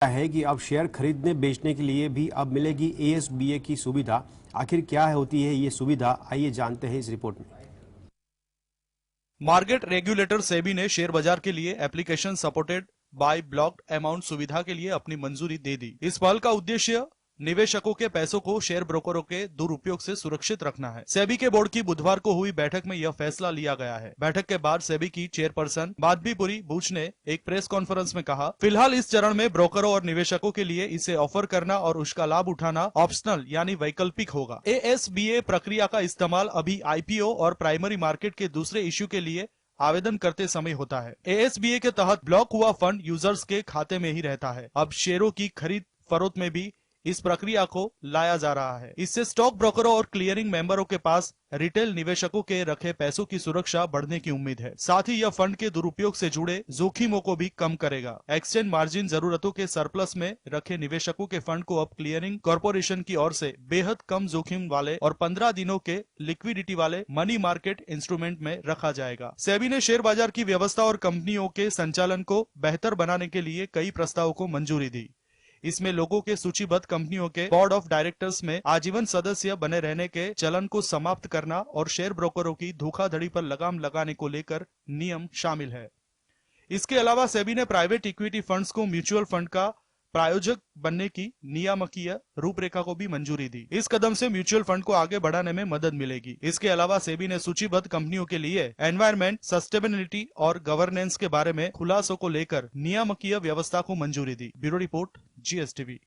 है कि अब शेयर खरीदने बेचने के लिए भी अब मिलेगी एएसबीए की सुविधा। आखिर क्या होती है ये सुविधा, आइए जानते हैं इस रिपोर्ट में। मार्केट रेगुलेटर सेबी ने शेयर बाजार के लिए application supported by blocked amount सुविधा के लिए अपनी मंजूरी दे दी। इस पहल का उद्देश्य निवेशकों के पैसों को शेयर ब्रोकरों के दुरुपयोग से सुरक्षित रखना है। सेबी के बोर्ड की बुधवार को हुई बैठक में यह फैसला लिया गया है। बैठक के बाद सेबी की चेयरपर्सन माधवीपुरी बुच ने एक प्रेस कॉन्फ्रेंस में कहा, फिलहाल इस चरण में ब्रोकरों और निवेशकों के लिए इसे ऑफर करना और उसका लाभ उठाना ऑप्शनल यानी वैकल्पिक होगा। एएसबीए प्रक्रिया का इस्तेमाल अभी आईपीओ और प्राइमरी मार्केट के दूसरे इश्यू के लिए आवेदन करते समय होता है। एएसबीए के तहत ब्लॉक हुआ फंड यूजर्स के खाते में ही रहता है। अब शेयरों की खरीद फरोख्त में भी इस प्रक्रिया को लाया जा रहा है। इससे स्टॉक ब्रोकरों और क्लियरिंग मेंबरों के पास रिटेल निवेशकों के रखे पैसों की सुरक्षा बढ़ने की उम्मीद है। साथ ही यह फंड के दुरुपयोग से जुड़े जोखिमों को भी कम करेगा। एक्सचेंज मार्जिन जरूरतों के सरप्लस में रखे निवेशकों के फंड को अब क्लियरिंग कॉर्पोरेशन की ओर से बेहद कम जोखिम वाले और 15 दिनों के लिक्विडिटी वाले मनी मार्केट इंस्ट्रूमेंट में रखा जाएगा। सेबी ने शेयर बाजार की व्यवस्था और कंपनियों के संचालन को बेहतर बनाने के लिए कई प्रस्तावों को मंजूरी दी। इसमें लोगों के सूचीबद्ध कंपनियों के बोर्ड ऑफ डायरेक्टर्स में आजीवन सदस्य बने रहने के चलन को समाप्त करना और शेयर ब्रोकरों की धोखाधड़ी पर लगाम लगाने को लेकर नियम शामिल है। इसके अलावा सेबी ने प्राइवेट इक्विटी फंड्स को म्यूचुअल फंड का प्रायोजक बनने की नियामकीय रूपरेखा को भी मंजूरी दी। इस कदम से म्यूचुअल फंड को आगे बढ़ाने में मदद मिलेगी। इसके अलावा सेबी ने सूचीबद्ध कंपनियों के लिए एनवायरमेंट, सस्टेनेबिलिटी और गवर्नेंस के बारे में खुलासों को लेकर नियामकीय व्यवस्था को मंजूरी दी। Bureau report, GSTV.